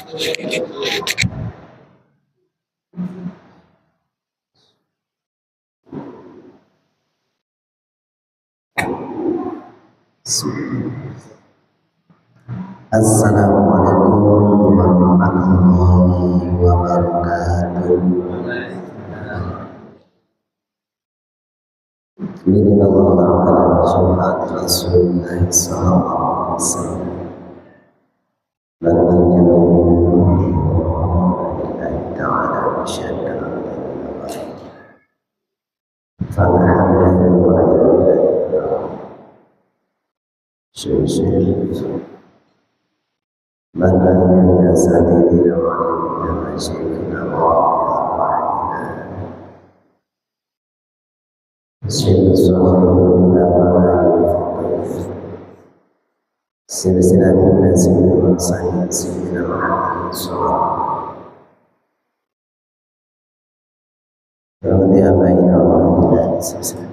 Assalamualaikum warahmatullahi wabarakatuh. Bismillahirrahmanirrahim. Syafaat Rasulullah sallallahu alaihi wasallam. Lalu jami'in ta'ala masyadda. Alhamdulillah. Makanya biasa dilakukan dengan syikrina wa'ala silsilah nasibul sahih sayyidina Muhammad sallallahu alaihi wasallam.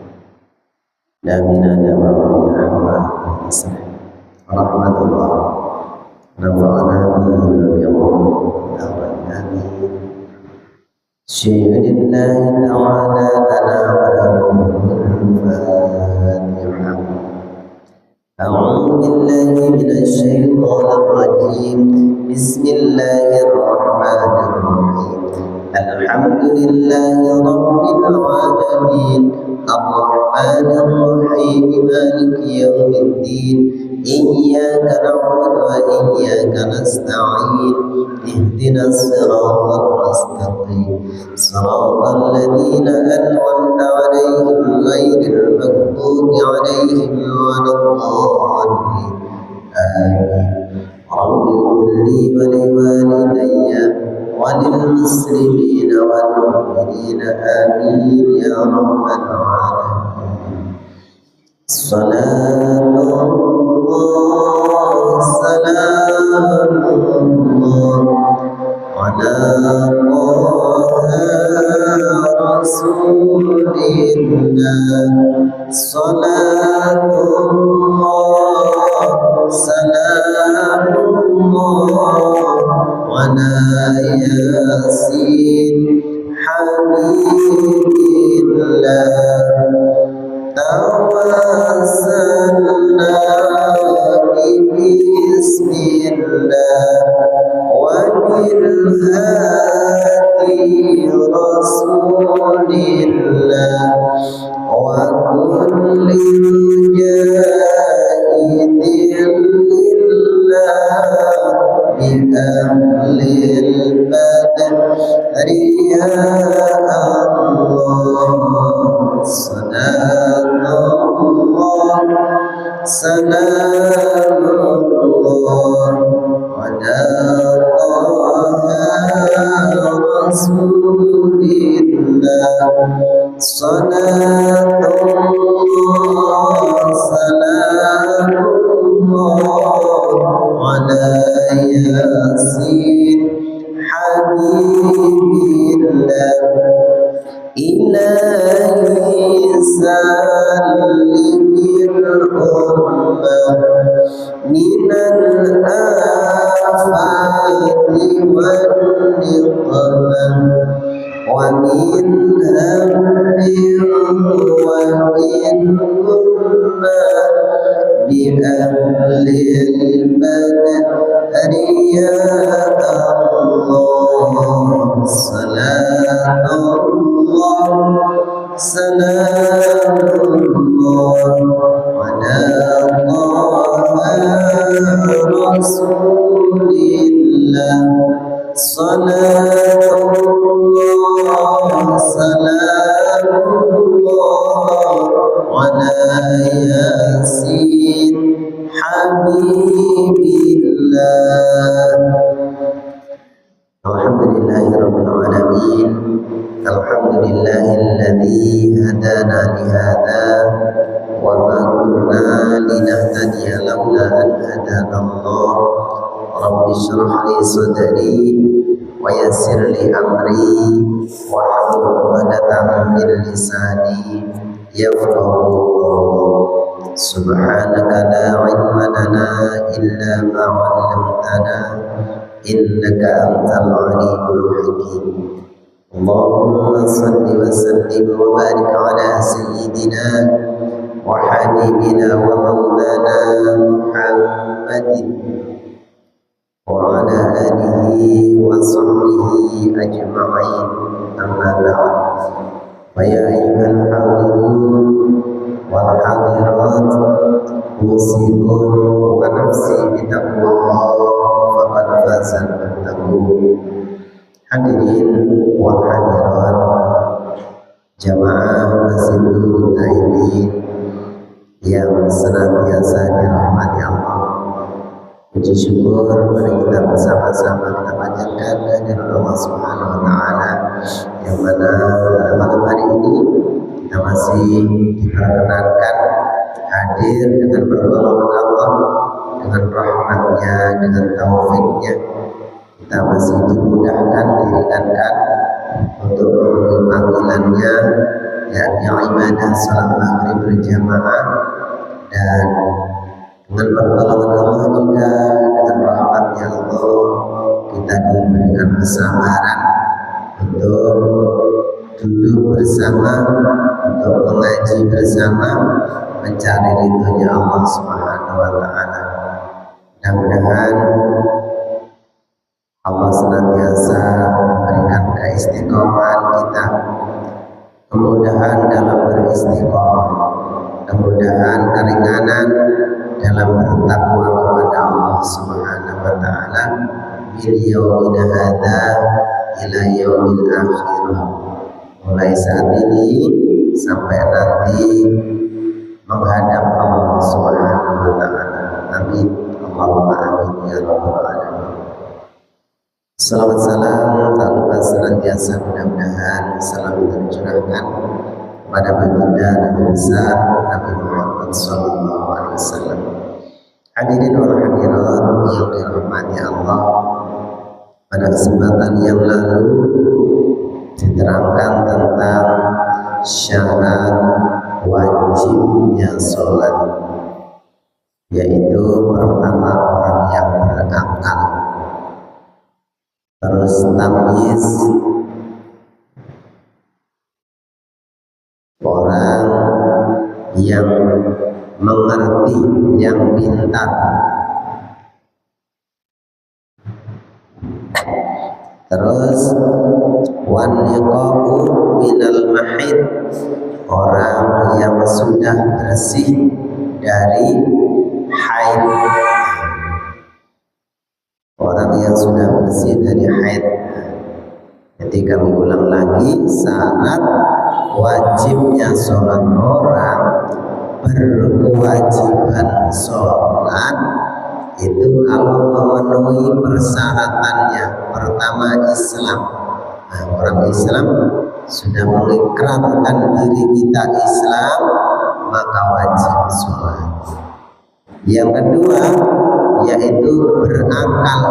Namina nama Muhammad rahmatullah nafa'ana bihi wa amin. Syirlillahi ta'ala al-Fatihah. A'udzu billahi minasy syaithanir rajim. Bismillahirrahmanirrahim. Alhamdulillahi rabbil alamin. Ar-Rahmanir Rahim. Maliki yaumiddin. Iyyaka na'budu wa iyyaka nasta'in. Ihdinas siratal mustaqim. Siratal ladzina an'amta 'alaihim ghairil maghdubi 'alaihim waladdallin. Amin. Rabbi ighfirli wa liwalidayya wa lil muslimina wal mu'minina amin ya rabbal alamin. Salamullah salamullah ala rasulillah. Salatullah salamullah ala yasin habibillah. Tawassalna bismillah wa bil hadi rasulillah wa kulli mujahidin lillah bi ahlil badri ya Allah. Salamullah ala rasulillah. Salatullah salamullah ala yasin habibillah. Ilahi salimil ummah minal afati wal niqmah wa min hamdin wa min ummah bi ahlil badri ya Allah. Salamullah salamullah ala rasulillah. Salatullah salamullah ala yasin habibillah. Alhamdulillahirabbil alamin. Alhamdulillahilladzi hadana li hadza wa ma kunna linahtadiya laula an hadana Allah. Rabbi shrah li sadri wa yassir li amri wa hlul 'uqdatam min lisani yafqahu qawli. Subhanaka la 'ilma lana illa ma 'allamtana innaka antal alimul hakim. Allahumma salli wa sallim wa barik ala sayyidina wa habibina wa maulana Muhammadin wa ala alihi wa sahbihi ajma'in. Amma ba'd. Wa ya ayyuhal hadirun wal hadirat, usikum wa nafsi bitaqwallah faqad fazal muttaqun. Hadirin wal hadirat, jamaah Masjidul Taibin yang senantiasa dirahmati Allah. Puji syukur mari kita bersama-sama kita panjatkan kehadirat Allah Subhanahu wa taala, yang mana pada malam hari ini kita masih diperkenankan hadir dengan pertolongan Allah, dengan rahmatnya, dengan taufiknya. Kita masih dimudahkan, diringankan untuk memenuhi panggilannya, yakni ibadah salat maghrib berjamaah. Dan dengan pertolongan Allah juga, dengan rahmatnya Allah, kita diberikan kesabaran untuk duduk bersama, untuk mengaji bersama, mencari ridhonya Allah Subhanahu wa taala. Mudah-mudahan Allah senantiasa memberikan keistiqomahan kita, kemudahan dalam beristiqomah, kemudahan keringanan dalam bertakwa kepada Allah Subhanahu wa taala min yaumina hadza ila yaumil akhirah, mulai saat ini sampai nanti menghadap Allah Subhanahu wa taala. Amin. Allahumma amin ya rabbal alamin. Salawat salam tak lupa senantiasa mudah-mudahan selalu tercurahkan pada baginda Nabi besar Nabi Muhammad sallallahu alaihi wasallam. Hadirin wal hadirat yang dirahmati Allah, pada kesempatan yang lalu diterangkan tentang syarat wajibnya sholat, yaitu pertama orang yang berakal, terus tamyiz, orang yang mengerti, yang pintar, terus wan niqabu minal mahid, orang yang sudah bersih dari haid, orang yang sudah bersih dari haid. Jadi kami ulang lagi, syarat wajibnya sholat, orang berkewajiban sholat itu kalau memenuhi persyaratannya. Pertama Islam. Nah, orang Islam sudah mengikrarkan diri kita Islam, maka wajib sholat. Yang kedua yaitu berakal.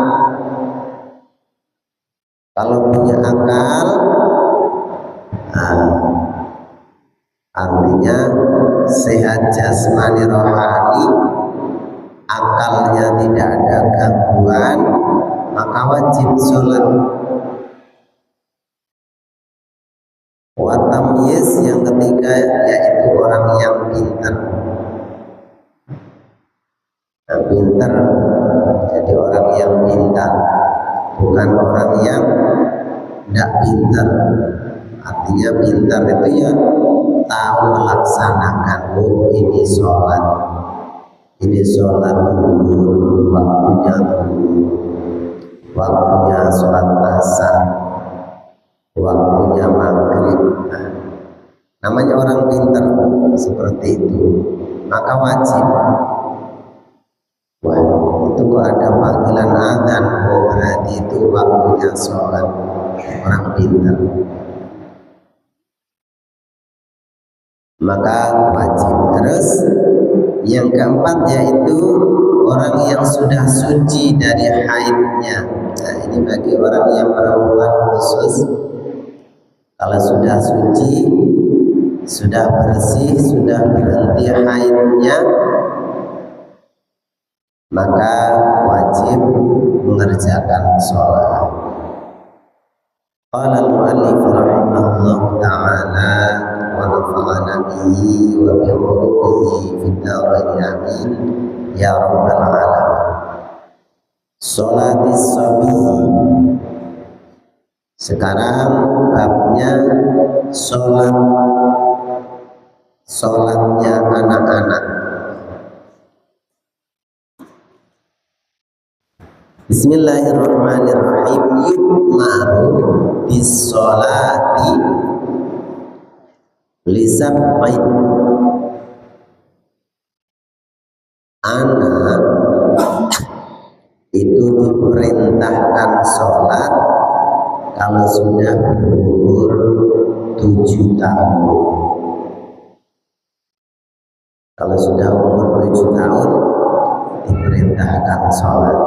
Kalau punya akal, artinya sehat jasmani rohani, akalnya tidak ada gangguan, maka wajib sholat. Wa tamyiz, yang ketiga yaitu orang yang pintar. Nah, pintar, jadi orang yang pintar, bukan orang yang tidak pintar. Artinya pintar itu ya tahu melaksanakan. Oh, ini sholat dulu, waktunya dulu, waktunya sholat asar, waktunya maghrib. Nah, namanya orang pintar seperti itu, maka wajib. Wah, itu kok ada panggilan azan, oh berarti itu waktunya sholat. Orang pintar, maka wajib. Terus yang keempat yaitu orang yang sudah suci dari haidnya. Nah, ini bagi orang yang perempuan khusus. Kalau sudah suci, sudah bersih, sudah berhenti haidnya, maka wajib mengerjakan sholat. Qala al-mu'allif rahimahullah ta'ala wa nafa'ana bihi wa bi ulumihi fid dharain amin ya rabbal alamin. Sholatis shabi. Sekarang babnya sholatnya anak-anak. Bismillahirrahmanirrahim. Yu'maru bis sholati lisab'in. Anak itu diperintahkan sholat kalau sudah berumur 7 tahun. Kalau sudah umur 7 tahun diperintahkan sholat.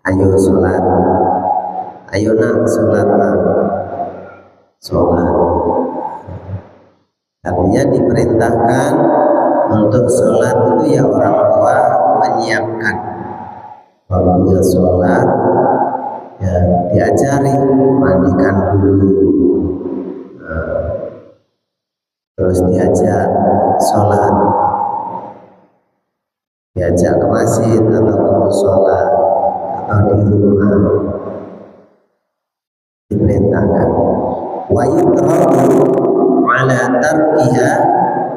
Ayo sholat, ayo nak sholat nak, sholat. Artinya diperintahkan untuk sholat itu ya orang tua menyiapkan waktunya sholat, ya diajari mandikan dulu, terus diajak sholat, diajak ke masjid atau ke musola atau di rumah, diperintahkan. Wa yutrabu ala tarkiha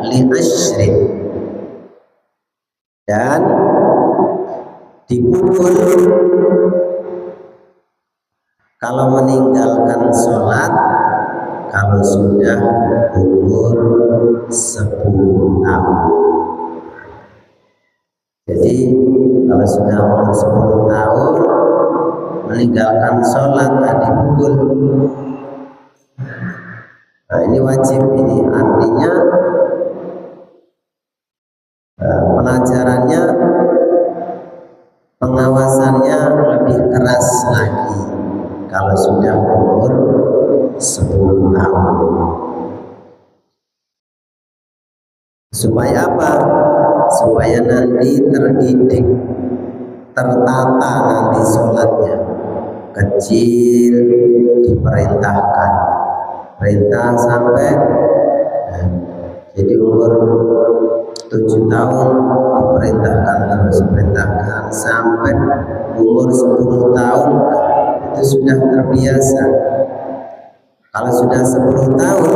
li asyrin, dan dipukul kalau meninggalkan sholat kalau sudah umur 10 tahun. Jadi kalau sudah umur 10 tahun meninggalkan sholat dipukul. Nah ini wajib, ini artinya pelajarannya, pengawasannya lebih keras lagi kalau sudah umur 10 tahun. Supaya apa? Supaya nanti terdidik, tertata nanti sholatnya. Kecil diperintahkan, perintah sampai jadi umur 7 tahun diperintahkan, terus perintahkan sampai umur 10 tahun itu sudah terbiasa. Kalau sudah 10 tahun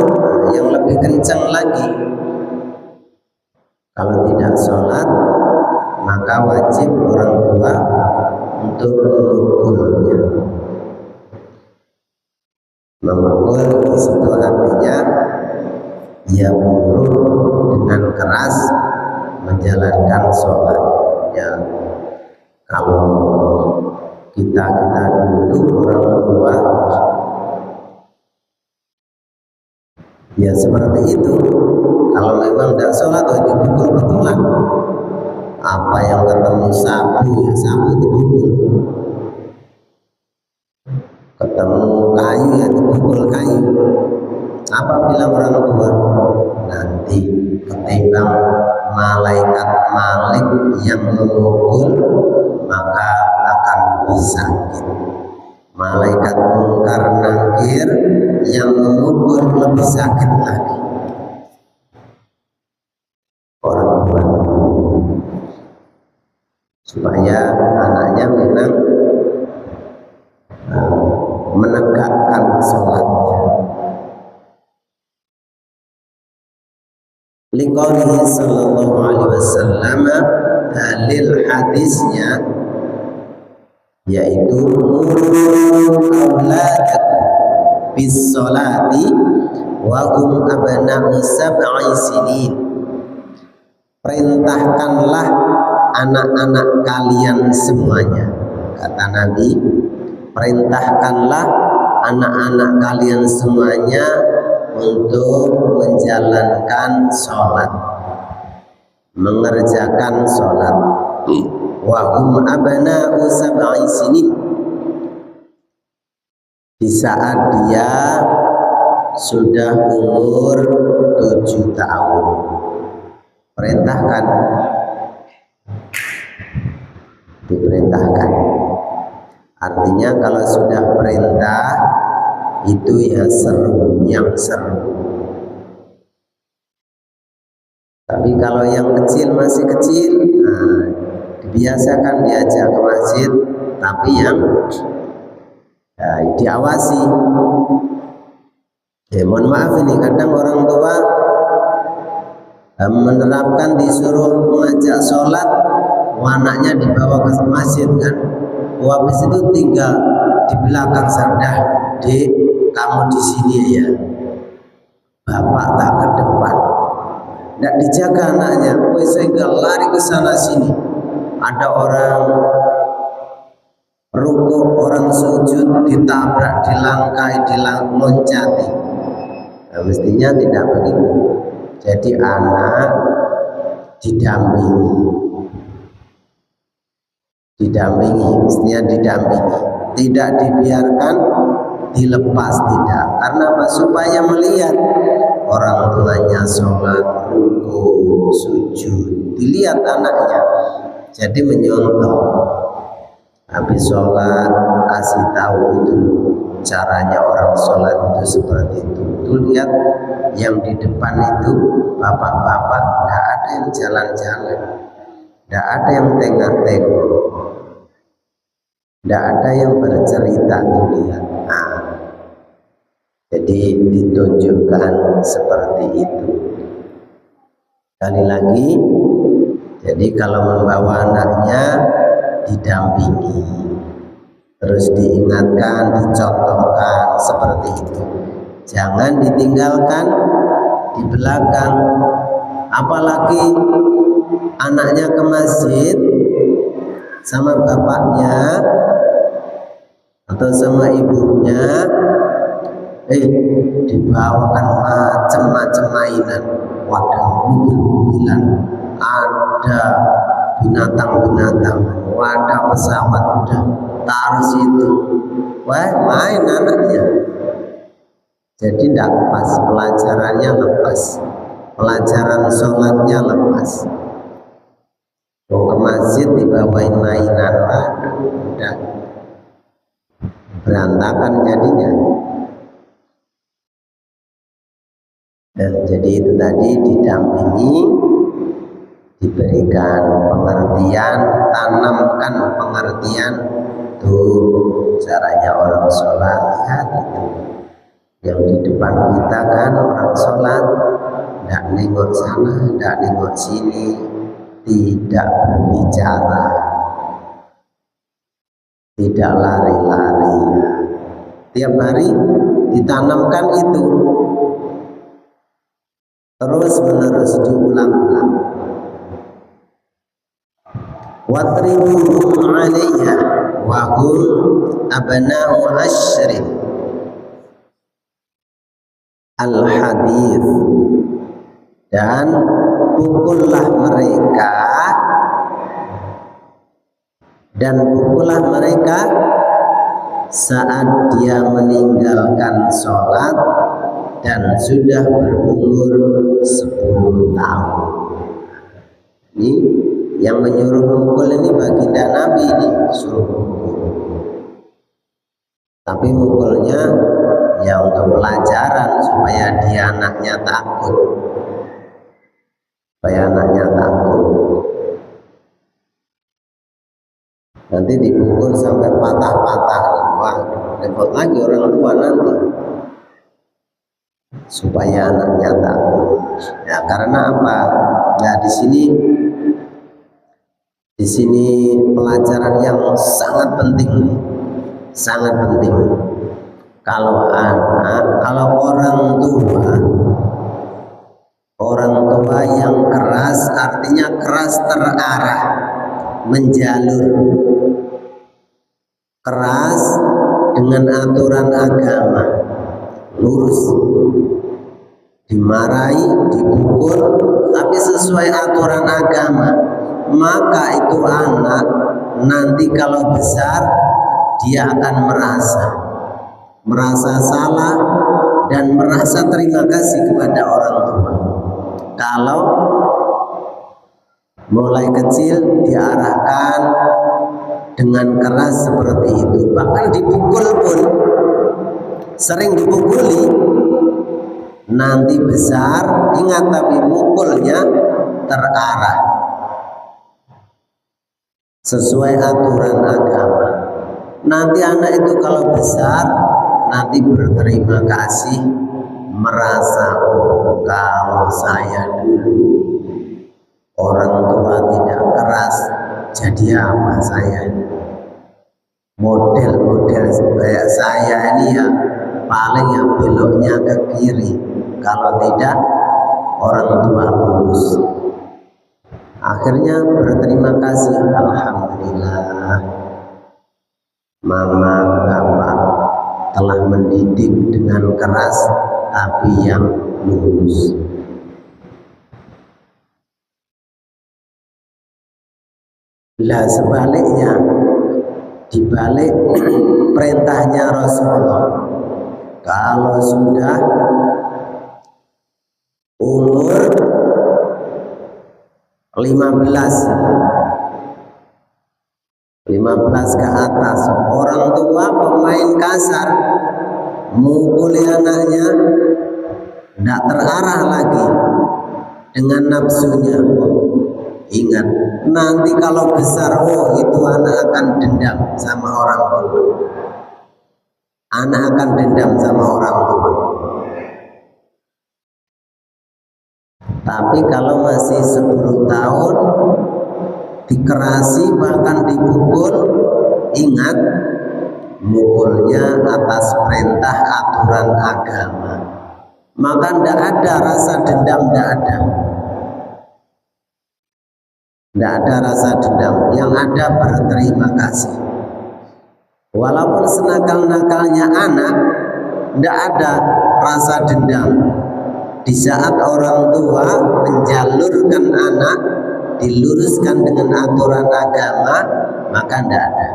yang lebih kencang lagi. Kalau tidak sholat maka wajib orang tua untuk memukulnya. Memukul di situ artinya ia menyuruh dengan keras menjalankan sholat. Ya, kalau kita dulu orang tua ya seperti itu. Kalau memang tidak sholat dipukul betulan. Apa yang ketemu sapu ya sapu dipukul. Ketemu kayu ya dipukul kayu. Apa bilang orang tua? Nanti ketimbang malaikat Malik yang memukul maka akan lebih sakit. Malaikat Mungkar Nakir yang memukul lebih sakit lagi. Orang tua supaya anaknya memang menegakkan sholatnya. Liqaulihi sallallahu alaihi wasallam, dalil hadisnya yaitu muru auladakum bis sholati wa hum abna'u sab'i sinin. Perintahkanlah anak-anak kalian semuanya, kata Nabi, perintahkanlah anak-anak kalian semuanya untuk menjalankan sholat, mengerjakan sholat. Wa hum abna'u sab'i sinin, di saat dia sudah umur 7 tahun. Perintahkan diperintahkan. Artinya kalau sudah perintah itu ya seru, yang seru. Tapi kalau yang kecil masih kecil, dibiasakan diajak ke masjid, tapi yang diawasi. Mohon maaf ini kadang orang tua menerapkan disuruh mengajak sholat, anaknya dibawa ke masjid kan. Habis itu tinggal di belakang sardah, Dek, kamu di sini ya, bapak tak ke depan. Tidak dijaga anaknya, sehingga lari ke sana sini. Ada orang rukuk, orang sujud, ditabrak, dilangkai, diloncati. Nah, mestinya tidak begitu. Jadi anak didampingi, mestinya didampingi, tidak dibiarkan dilepas, tidak. Karena apa? Supaya melihat orang tuanya sholat, rukuk, sujud, dilihat anaknya, jadi menyontoh. Habis sholat kasih tahu itu caranya orang sholat itu seperti itu. Tuh lihat yang di depan itu bapak-bapak, tidak ada yang jalan-jalan, tidak ada yang tengah-tengah, tidak ada yang bercerita. Tuh lihat. Jadi ditunjukkan seperti itu. Sekali lagi, jadi kalau membawa anaknya didampingi, terus diingatkan, dicontohkan seperti itu. Jangan ditinggalkan di belakang. Apalagi anaknya ke masjid sama bapaknya atau sama ibunya, dibawakan macam-macam mainan. Wadah, mobil-mobilan, ada binatang-binatang, wadah pesawat, udah taruh situ. Wah, main anaknya. Jadi tidak pas, pelajarannya lepas, pelajaran sholatnya lepas. Mau ke masjid dibawain mainan, waduh, udah berantakan jadinya. Jadi itu tadi didampingi, diberikan pengertian, tanamkan pengertian. Tuh caranya orang sholat, lihat itu. Yang di depan kita kan orang sholat, tidak nengok sana, tidak nengok sini, tidak berbicara, tidak lari-lari. Tiap hari ditanamkan itu, terus menerus diulang-ulang. Watribuhum 'alaiha wa hum abna'u asyrin. Al-hadits. Dan pukullah mereka, saat dia meninggalkan sholat dan sudah berumur 10 tahun. Ini yang menyuruh mukul ini baginda Nabi, ini suruh mukul. Tapi mukulnya ya untuk pelajaran, supaya dia anaknya takut. Nanti dipukul sampai patah-patah. Wah, repot lagi orang tua nanti. Supaya anaknya takut. Ya, karena apa? Nah, di sini pelajaran yang sangat penting. Kalau orang tua yang keras, artinya keras terarah, menjalur, keras dengan aturan agama, lurus, dimarahi, dipukul, tapi sesuai aturan agama, maka itu anak nanti kalau besar dia akan merasa salah dan merasa terima kasih kepada orang tua. Kalau mulai kecil diarahkan dengan keras seperti itu, bahkan dipukul pun, sering dipukuli, nanti besar ingat tapi mukulnya terarah sesuai aturan agama. Nanti anak itu kalau besar nanti berterima kasih, merasa oh kalau saya dulu orang tua tidak keras, jadi apa saya? Model-model kayak saya ini ya paling yang beloknya ke kiri, kalau tidak orang tua lurus. Akhirnya berterima kasih, alhamdulillah mama bapak telah mendidik dengan keras tapi yang lurus. Lah sebaliknya, dibalik perintahnya Rasulullah, kalau sudah umur 15 ke atas, orang tua pemain kasar mukuli anaknya tidak terarah lagi dengan nafsunya. Ingat, nanti kalau besar, oh itu anak akan dendam sama orang tua. Anak akan dendam sama orang tua. Tapi kalau masih 10 tahun, dikerasi bahkan dipukul, ingat mukulnya atas perintah aturan agama. Maka tidak ada rasa dendam, tidak ada. Tidak ada rasa dendam, yang ada berterima kasih. Walaupun senakal-nakalnya anak, tidak ada rasa dendam. Di saat orang tua menjalurkan anak, diluruskan dengan aturan agama, maka tidak ada.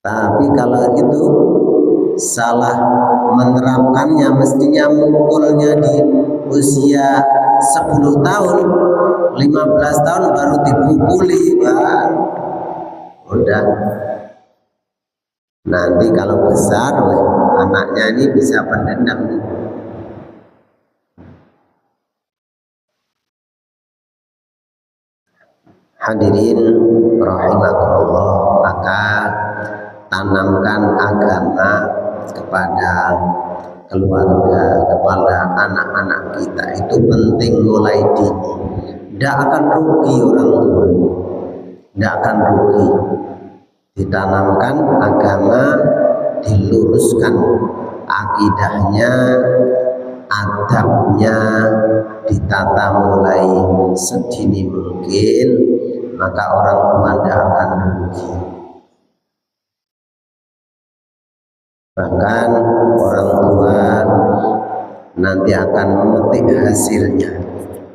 Tapi kalau itu salah menerapkannya, mestinya mukulnya di usia 10 tahun, 15 tahun baru dipukuli, Pak. Udah. Nanti kalau besar, anaknya ini bisa pendendam. Hadirin rahimakumullah, maka tanamkan agama kepada keluarga, kepada anak-anak kita, itu penting mulai dini. Tidak akan rugi orang tua, tidak akan rugi. Ditanamkan agama, diluruskan akidahnya, adabnya, ditata mulai sedini mungkin, maka orang tua tidak akan rugi. Bahkan orang tua nanti akan memetik hasilnya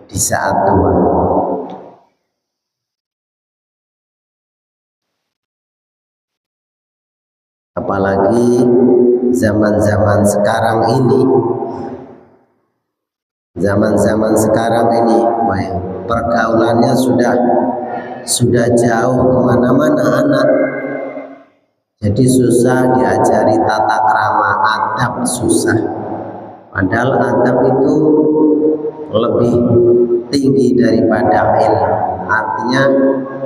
di saat tua. Apalagi zaman-zaman sekarang ini, pergaulannya sudah jauh kemana-mana anak. Jadi susah diajari tata krama, adab susah. Padahal adab itu lebih tinggi daripada ilmu. Artinya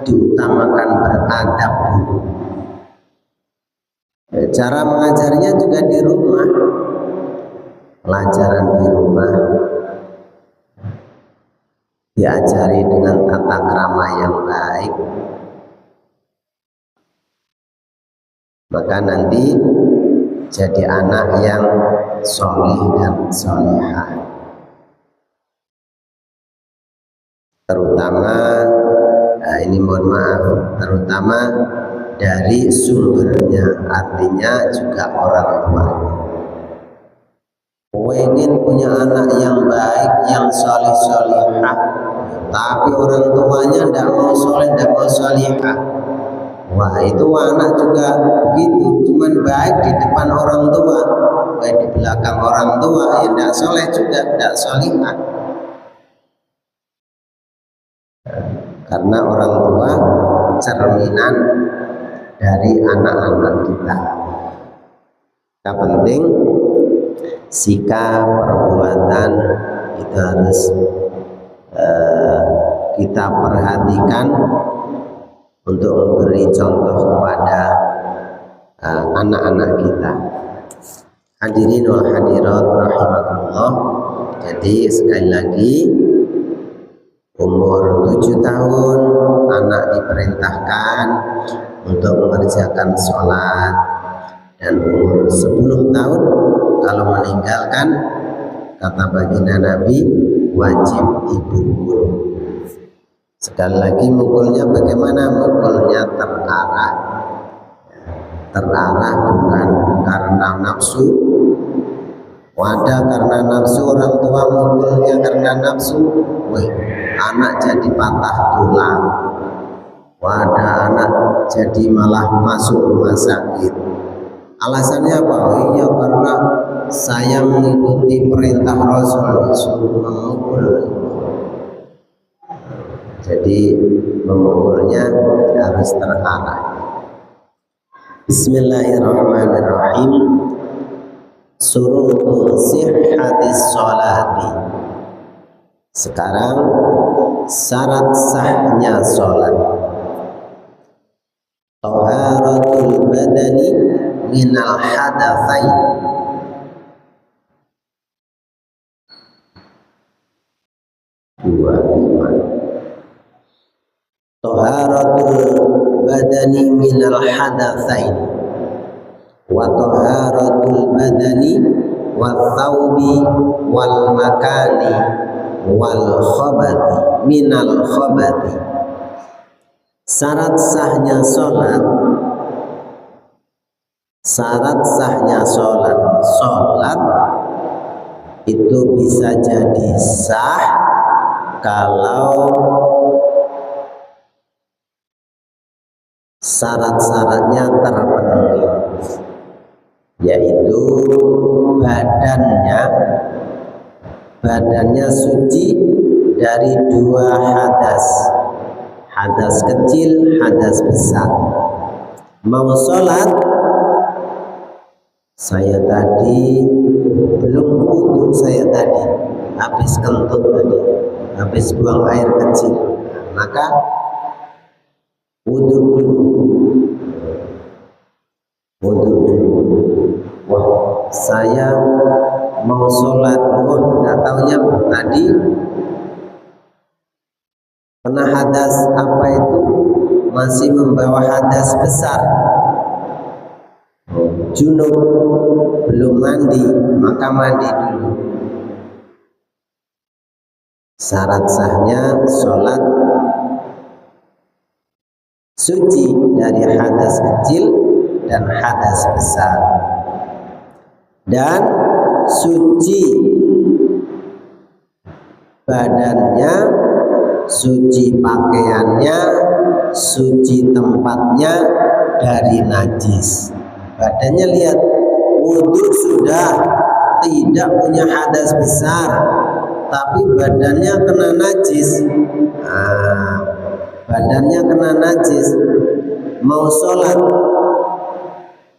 diutamakan beradab dulu. Cara mengajarnya juga di rumah, pelajaran di rumah, diajari dengan tata krama yang baik, maka nanti jadi anak yang solih dan solihah. Terutama, terutama dari sumbernya, artinya juga orang tuanya. Ingin punya anak yang baik, yang solih-solihah, tapi orang tuanya tidak mau soleh, tidak mau solihah. Wah, itu anak juga begitu, cuman baik di depan orang tua, baik di belakang orang tua, ya tidak soleh juga, tidak solihah. karena orang tua cerminan dari anak-anak kita. Yang penting sikap perbuatan itu harus kita perhatikan untuk memberi contoh kepada anak-anak kita. Hadirin wal hadirat rahimakumullah. Jadi sekali lagi, umur 7 tahun anak diperintahkan untuk mengerjakan sholat, dan umur 10 tahun kalau meninggalkan, kata baginda Nabi, wajib dipukul. Sekali lagi, mukulnya bagaimana? Mukulnya terarah. Terarah bukan karena nafsu. Wadah karena nafsu, orang tua mukulnya karena nafsu, wih, anak jadi patah tulang. Wadah, anak jadi malah masuk rumah sakit. Alasannya apa? Oh iya, karena saya mengikuti perintah Rasul, suruh memukul. Jadi memukulnya harus terarah. Bismillahirrahmanirrahim. Surutu sihhatis sholati. Sekarang syarat sahnya sholat. Taharatul badani minal hadatsain. Taharatul badani minal hadatsain wa taharatul badani wa thawbi wal makani wal khabati minal khabati. Syarat sahnya sholat, sholat itu bisa jadi sah kalau syarat-syaratnya terpenuhi, yaitu badannya suci dari 2 hadas, hadas kecil, hadas besar. Mau sholat, saya tadi belum wudu, saya tadi habis kentut tadi, habis buang air kecil, maka wudu dulu. Wah, saya mau sholat, nggak taunya tadi kena hadas apa itu, masih membawa hadas besar, junub, belum mandi, maka mandi dulu. Syarat sahnya sholat suci dari hadas kecil dan hadas besar, dan suci badannya, suci pakaiannya, suci tempatnya dari najis. Badannya lihat, wudu sudah, tidak punya hadas besar, tapi badannya kena najis. Badannya kena najis, mau sholat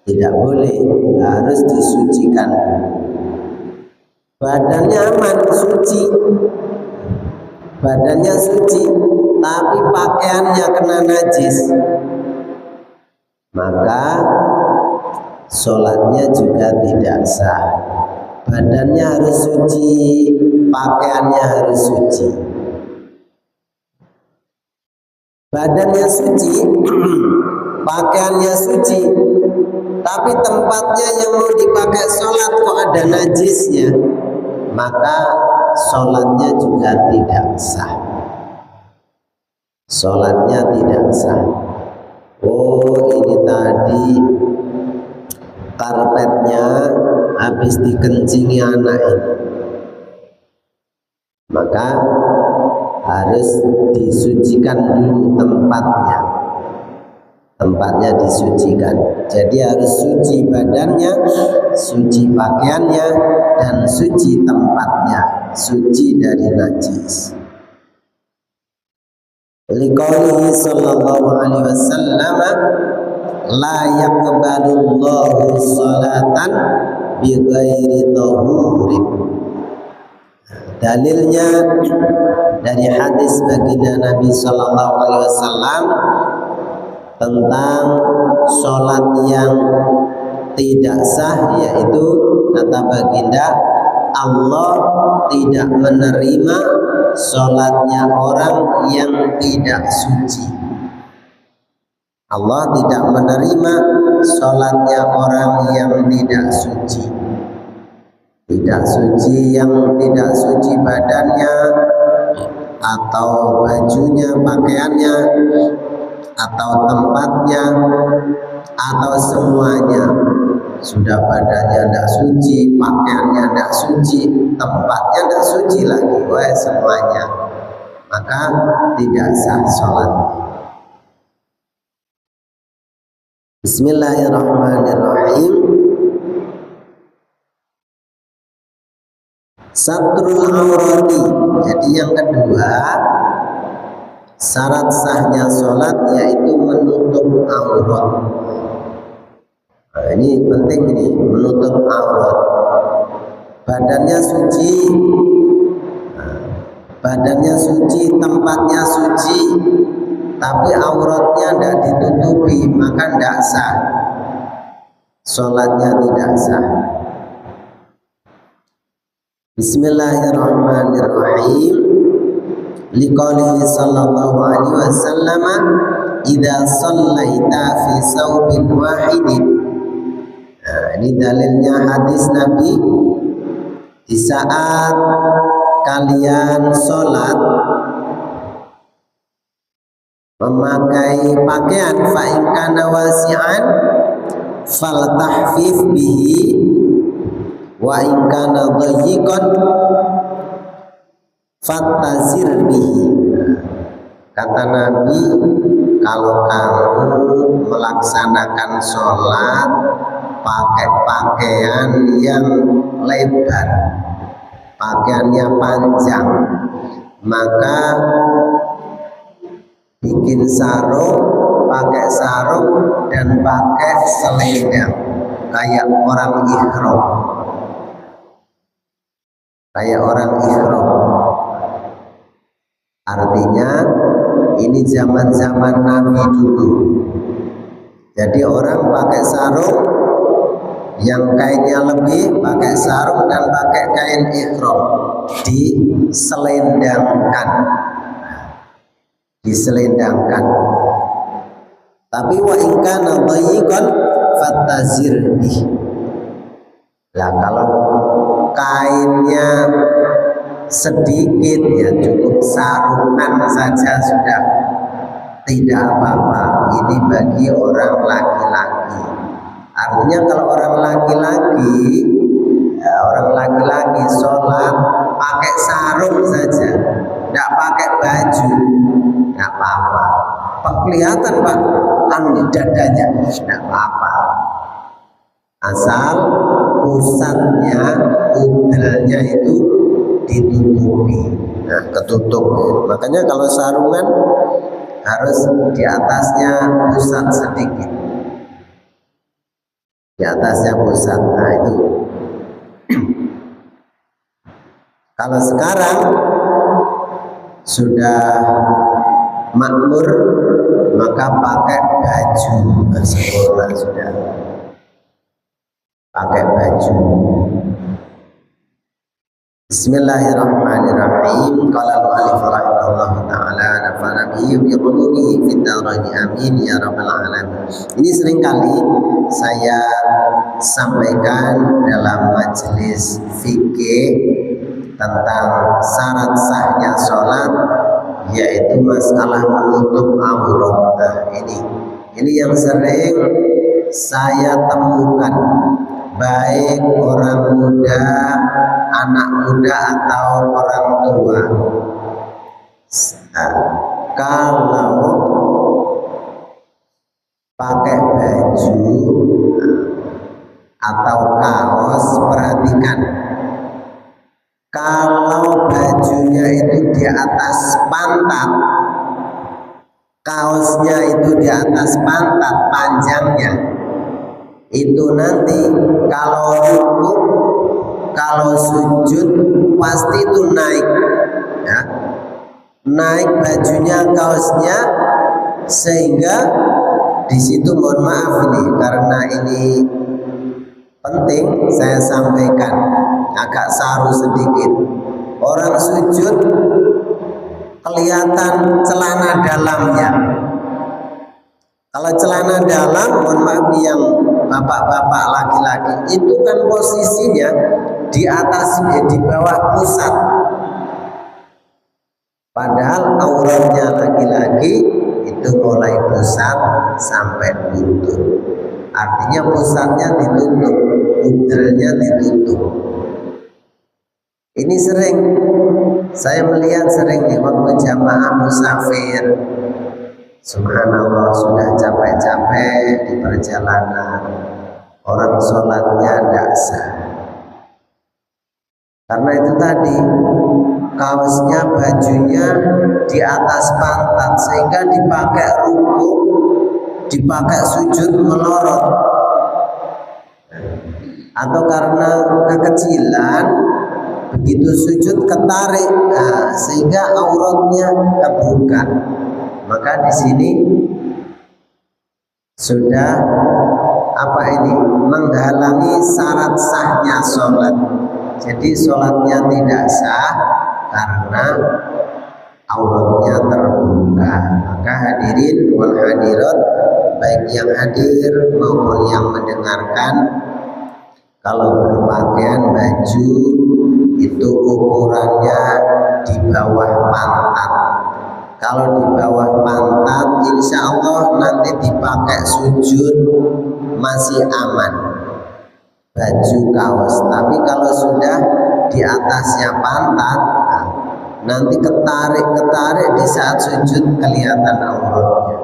tidak boleh, harus disucikan. Badannya aman, suci, badannya suci, tapi pakaiannya kena najis, maka sholatnya juga tidak sah. Badannya harus suci, pakaiannya harus suci. Badannya suci, pakaiannya suci, tapi tempatnya yang mau dipakai sholat kok ada najisnya, maka sholatnya juga tidak sah. Sholatnya tidak sah. Oh, ini tadi karpetnya habis dikencingi anak ini, maka harus disucikan dulu tempatnya disucikan. Jadi harus suci badannya, suci pakaiannya, dan suci tempatnya, suci dari najis. Liqaulihi sallallahu alaihi wasallam la yaqbalullahu salatan bighairi tahurin. Dalilnya dari hadis baginda Nabi sallallahu alaihi wasallam tentang sholat yang tidak sah, yaitu kata baginda, Allah tidak menerima sholatnya orang yang tidak suci. Allah tidak menerima sholatnya orang yang tidak suci. Tidak suci, yang tidak suci badannya atau bajunya, pakaiannya, atau tempatnya, atau semuanya. Sudah badannya tidak suci, pakaiannya tidak suci, tempatnya tidak suci lagi, semuanya, maka tidak sah sholat. Bismillahirrahmanirrahim. Satrul aurati. Jadi yang kedua, syarat sahnya sholat yaitu menutup aurat. Nah, ini penting, ini menutup aurat. Badannya suci, badannya suci, tempatnya suci, tapi auratnya tidak ditutupi, maka tidak sah. Sholatnya tidak sah. Bismillahirrahmanirrahim. Liqaulihi sallallahu alaihi wasallam, idza shallaita fi saubin wahidin. Nah, ini dalilnya hadis Nabi. Di saat kalian sholat memakai pakaian, fa in kana wasi'an faltahfif bihi wa in kana dhayyiqan fattazir bihi. Kata Nabi, kalau kamu melaksanakan sholat pakai pakaian yang lebar, pakaiannya panjang, maka bikin sarung, pakai sarung dan pakai selendang kayak orang ihram. Kayak orang ihram. Artinya ini zaman-zaman Nabi dulu. Jadi orang pakai sarung yang kainnya lebih, pakai sarung dan pakai kain ihram, diselendangkan. Diselendangkan. Tapi wa in kana dhayyiqan fattazir bih. Lah kalau kainnya sedikit, ya cukup sarungan saja sudah, tidak apa-apa. Ini bagi orang laki-laki. Artinya kalau orang laki-laki, ya orang laki-laki sholat pakai sarung saja, tidak pakai baju, tidak apa-apa. Kelihatan Pak, dadanya, tidak apa-apa. Asal pusatnya, udelnya itu ditutupi. Nah, ketutup. Makanya kalau sarungan harus di atasnya pusat sedikit. Di atasnya pusat. Nah itu. Kalau sekarang sudah makmur, maka pakai baju. Sempurna sudah. Pakai baju. Bismillahirrahmanirrahim. Qala al-mu'allif rahimahullahu ta'ala nafa'ana bihi bi qulubihi fid dharain amin ya rabbal alamin. Ini seringkali saya sampaikan dalam majelis fikih tentang syarat sahnya sholat, yaitu masalah menutup aurat. Nah, ini yang sering saya temukan, baik orang muda, anak muda atau orang tua. Nah, kalau pakai baju atau kaos, perhatikan, kalau bajunya itu di atas pantat, pantat panjangnya itu nanti kalau rukuk, kalau sujud pasti itu naik, ya. Naik bajunya, kaosnya, sehingga di situ mohon maaf ini karena ini penting saya sampaikan, agak saru sedikit. Orang sujud kelihatan celana dalamnya. Kalau celana dalam, mohon maaf yang bapak-bapak laki-laki itu kan posisinya di atas, di bawah pusat. Padahal auratnya laki-laki itu mulai pusat sampai lutut. Artinya pusatnya ditutup, udrnya ditutup. Ini sering saya melihat sering di waktu jamaah musafir. Subhanallah, sudah capek-capek di perjalanan, orang sholatnya tidak sah. Karena itu tadi kaosnya, bajunya di atas pantat sehingga dipakai rukuk, dipakai sujud melorot, atau karena kekecilan begitu sujud ketarik, sehingga auratnya terbuka. Maka di sini sudah menghalangi syarat sahnya sholat. Jadi sholatnya tidak sah karena auratnya terbuka. Maka hadirin wal hadirat, baik yang hadir maupun yang mendengarkan, kalau berpakaian baju itu ukurannya di bawah pantat. Kalau di bawah pantat, insya Allah nanti dipakai sujud masih aman, baju kaos. Tapi kalau sudah di atasnya pantat, nanti ketarik di saat sujud kelihatan auratnya.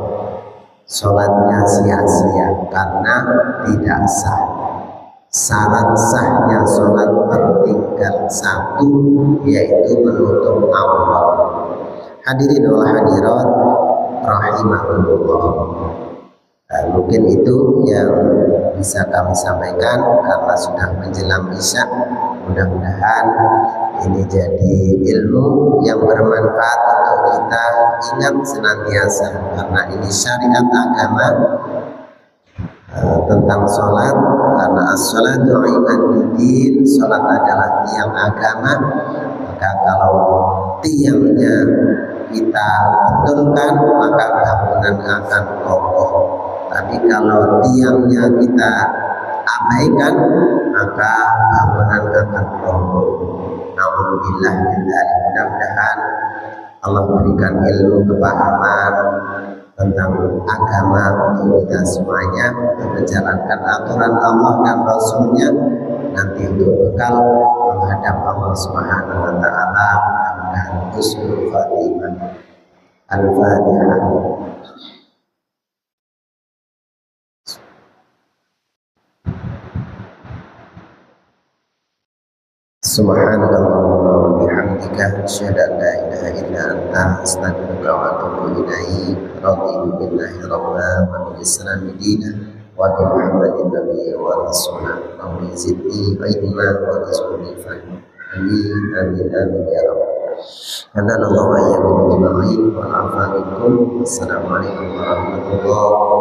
Sholatnya sia-sia karena tidak sah. Syarat sahnya sholat tertinggal satu, yaitu menutup aurat. Hadirin wal hadirat rahimahullah. Mungkin itu yang bisa kami sampaikan karena sudah menjelang isya. Mudah-mudahan ini jadi ilmu yang bermanfaat untuk kita ingat senantiasa, karena ini syariat agama tentang sholat. Karena as-sholatu imaduddin, sholat adalah tiang agama. Maka kalau tiangnya kita betulkan, maka bangunan akan kokoh. Tapi kalau tiangnya kita abaikan, maka bangunan akan roboh. Nauzubillah min dzalik. Mudah-mudahan Allah berikan ilmu kepahaman tentang agama untuk kita semuanya, menjalankan aturan Allah dan Rasulnya nanti untuk bekal menghadap Allah Subhanahu wa Ta'ala. Mudah-mudahan husnul khatimah. Al-Fatihah. Subhanakallahumma wa bihamdika asyhadu an la ilaha illa anta astaghfiruka wa atubu ilaik. Raditu billahi rabban wa bil islami dinan wa bi Muhammadin nabiyyan wa rasulan. Rabbi zidni ilman wa rizqni fahma. Amin amin amin ya rabbal alamin. Assalamualaikum warahmatullahi wabarakatuh.